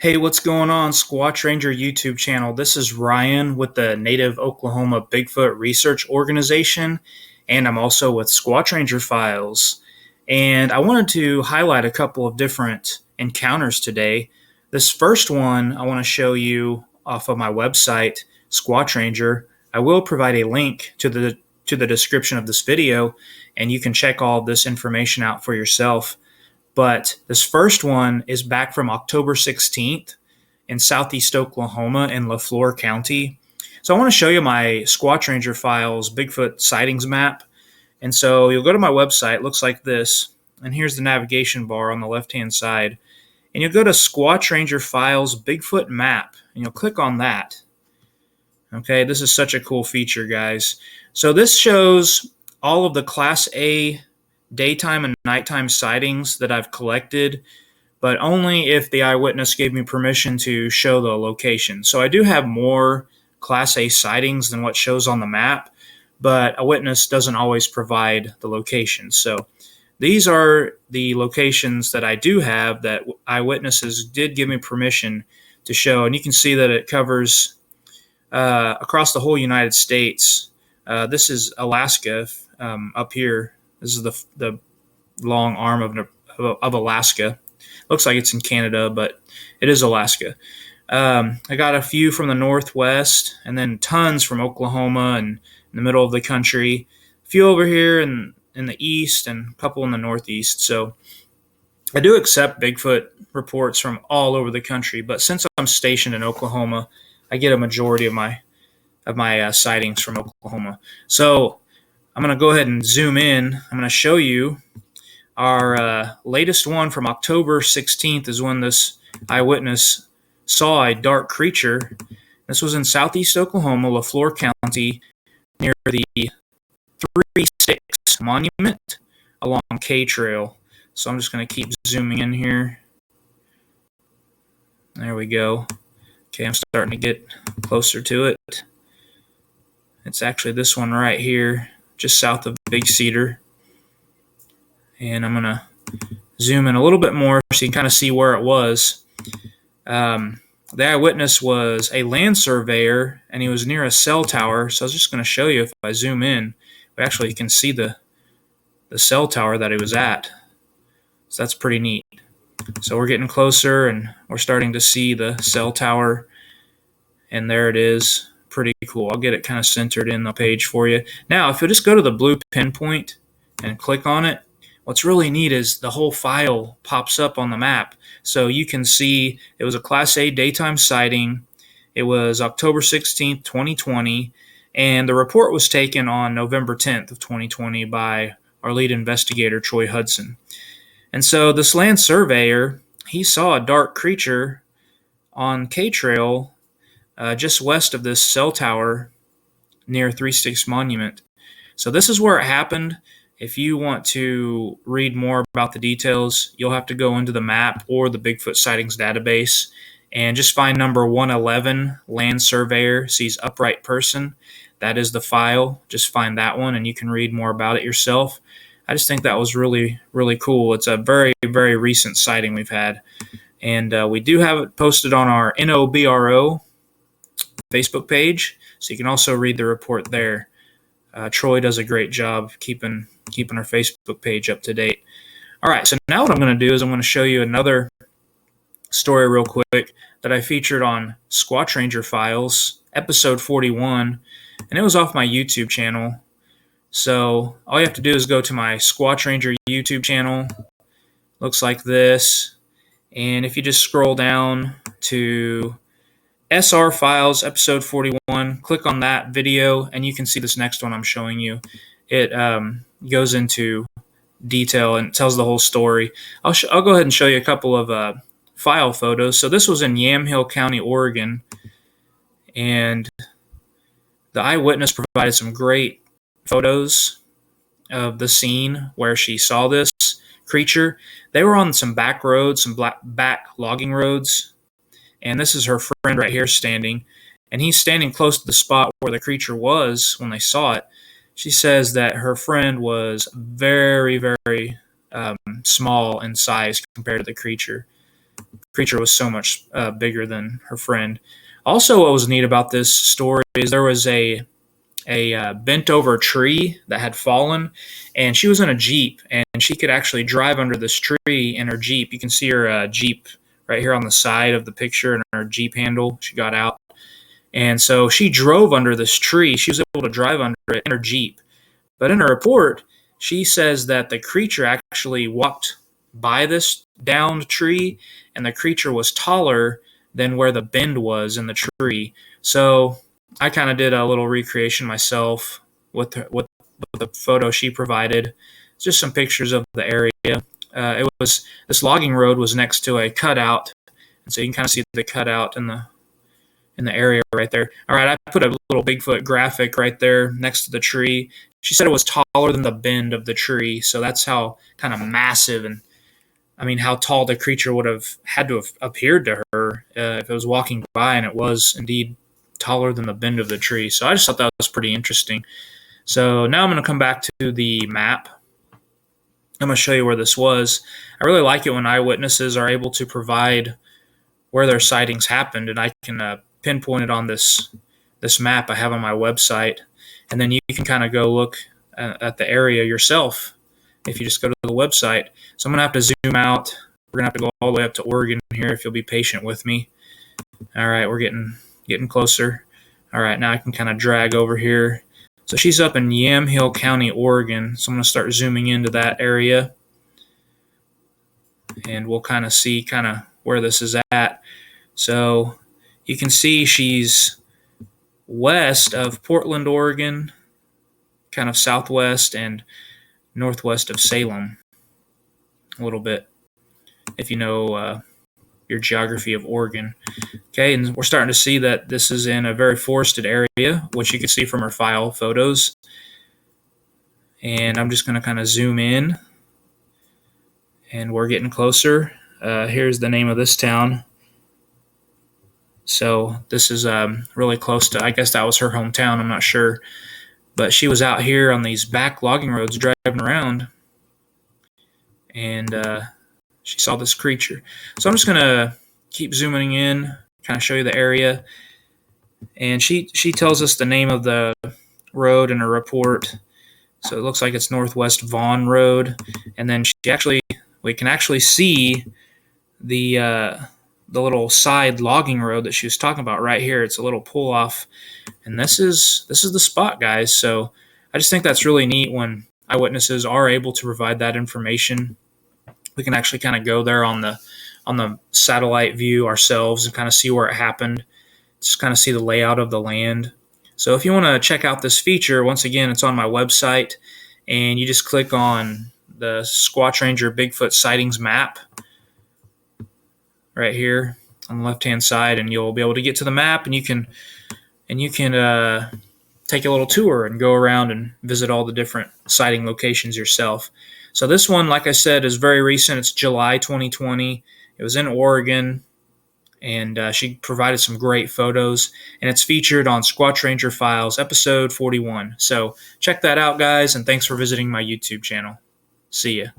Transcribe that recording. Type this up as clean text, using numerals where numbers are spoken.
Hey, what's going on, Squatch Ranger YouTube channel? This is Ryan with the Native Oklahoma Bigfoot Research Organization, and I'm also with Squatch Ranger Files. And I wanted to highlight a couple of different encounters today. This first one I want to show you off of my website, Squatch Ranger. I will provide a link to the description of this video, and you can check all of this information out for yourself. But this first one is back from October 16th in southeast Oklahoma in LaFleur County. So I want to show you my Squatch Ranger Files Bigfoot sightings map. And so you'll go to my website, it looks like this, and here's the navigation bar on the left-hand side. And you'll go to Squatch Ranger Files Bigfoot Map, and you'll click on that. Okay, this is such a cool feature, guys. So this shows all of the Class A daytime and nighttime sightings that I've collected, but only if the eyewitness gave me permission to show the location. So I do have more Class A sightings than what shows on the map, but a witness doesn't always provide the location. So these are the locations that I do have that eyewitnesses did give me permission to show, and you can see that it covers across the whole United States. This is Alaska up here. This is the long arm of Alaska. Looks like it's in Canada, but it is Alaska. I got a few from the Northwest, and then tons from Oklahoma and in the middle of the country. A few over here in the East, and a couple in the Northeast. So I do accept Bigfoot reports from all over the country, but since I'm stationed in Oklahoma, I get a majority of my sightings from Oklahoma. So I'm going to go ahead and zoom in. I'm going to show you our latest one from October 16th is when this eyewitness saw a dark creature. This was in southeast Oklahoma, LaFleur County, near the 3-6 monument along K Trail. So I'm just going to keep zooming in here. There we go. Okay, I'm starting to get closer to it. It's actually this one right here, just south of Big Cedar. And I'm going to zoom in a little bit more so you can kind of see where it was. The eyewitness was a land surveyor, and he was near a cell tower. So I was just going to show you, if I zoom in, we actually can see the cell tower that he was at. So that's pretty neat. So we're getting closer, and we're starting to see the cell tower. And there it is. Pretty cool. I'll get it kind of centered in the page for you. Now, if you'll just go to the blue pinpoint and click on it, what's really neat is the whole file pops up on the map. So you can see it was a Class A daytime sighting. It was October 16th, 2020, and the report was taken on November 10th of 2020 by our lead investigator, Troy Hudson. And so this land surveyor, he saw a dark creature on K Trail just west of this cell tower near 3-6 Monument. So this is where it happened. If you want to read more about the details, you'll have to go into the map or the Bigfoot Sightings database and just find number 111, Land Surveyor Sees Upright Person. That is the file. Just find that one, and you can read more about it yourself. I just think that was really, really cool. It's a very, very recent sighting we've had. And we do have it posted on our NOBRO Facebook page, so you can also read the report there. Troy does a great job keeping our Facebook page up to date. All right, so now what I'm going to do is I'm going to show you another story real quick that I featured on Squatch Ranger Files, episode 41, and it was off my YouTube channel. So all you have to do is go to my Squatch Ranger YouTube channel. Looks like this. And if you just scroll down to SR Files, episode 41, click on that video, and you can see this next one I'm showing you. It goes into detail and tells the whole story. I'll go ahead and show you a couple of file photos. So this was in Yamhill County, Oregon, and the eyewitness provided some great photos of the scene where she saw this creature. They were on some back roads, some back logging roads. And this is her friend right here standing. And he's standing close to the spot where the creature was when they saw it. She says that her friend was very, very small in size compared to the creature. creature was so much bigger than her friend. Also, what was neat about this story is there was a bent over tree that had fallen, and she was in a Jeep, and she could actually drive under this tree in her Jeep. You can see her Jeep right here on the side of the picture, and her Jeep handle. She got out, and so she drove under this tree. She was able to drive under it in her Jeep. But in her report, she says that the creature actually walked by this downed tree, and the creature was taller than where the bend was in the tree. So I kind of did a little recreation myself with the photo she provided. Just some pictures of the area. It was this logging road was next to a cutout, and so you can kind of see the cutout in the area right there. All right, I put a little Bigfoot graphic right there next to the tree. She said it was taller than the bend of the tree, so that's how kind of massive and how tall the creature would have had to have appeared to her if it was walking by, and it was indeed taller than the bend of the tree. So I just thought that was pretty interesting. So now I'm going to come back to the map. I'm going to show you where this was. I really like it when eyewitnesses are able to provide where their sightings happened, and I can pinpoint it on this map I have on my website, and then you can kind of go look at the area yourself if you just go to the website. So I'm going to have to zoom out. We're going to have to go all the way up to Oregon here if you'll be patient with me. All right, we're getting closer. All right, now I can kind of drag over here. So she's up in Yamhill County, Oregon. So I'm going to start zooming into that area, and we'll kind of see where this is at. So you can see she's west of Portland, Oregon, kind of southwest and northwest of Salem a little bit, if you know your geography of Oregon. Okay, and we're starting to see that this is in a very forested area, which you can see from her file photos. And I'm just going to kind of zoom in, and we're getting closer. Here's the name of this town. So this is really close to, I guess that was her hometown, I'm not sure. But she was out here on these back logging roads driving around, and she saw this creature. So I'm just going to keep zooming in, kind of show you the area. And she tells us the name of the road in her report. So it looks like it's Northwest Vaughn Road. And then we can actually see the little side logging road that she was talking about right here. It's a little pull off, and this is the spot, guys. So I just think that's really neat when eyewitnesses are able to provide that information. We can actually kind of go there on the satellite view ourselves and kind of see where it happened, just kind of see the layout of the land. So if you want to check out this feature, once again, it's on my website, and you just click on the Squatch Ranger Bigfoot Sightings map right here on the left-hand side, and you'll be able to get to the map, and you can take a little tour and go around and visit all the different sighting locations yourself. So this one, like I said, is very recent. It's July 2020. It was in Oregon, and she provided some great photos, and it's featured on Squatch Ranger Files, episode 41. So check that out, guys, and thanks for visiting my YouTube channel. See ya.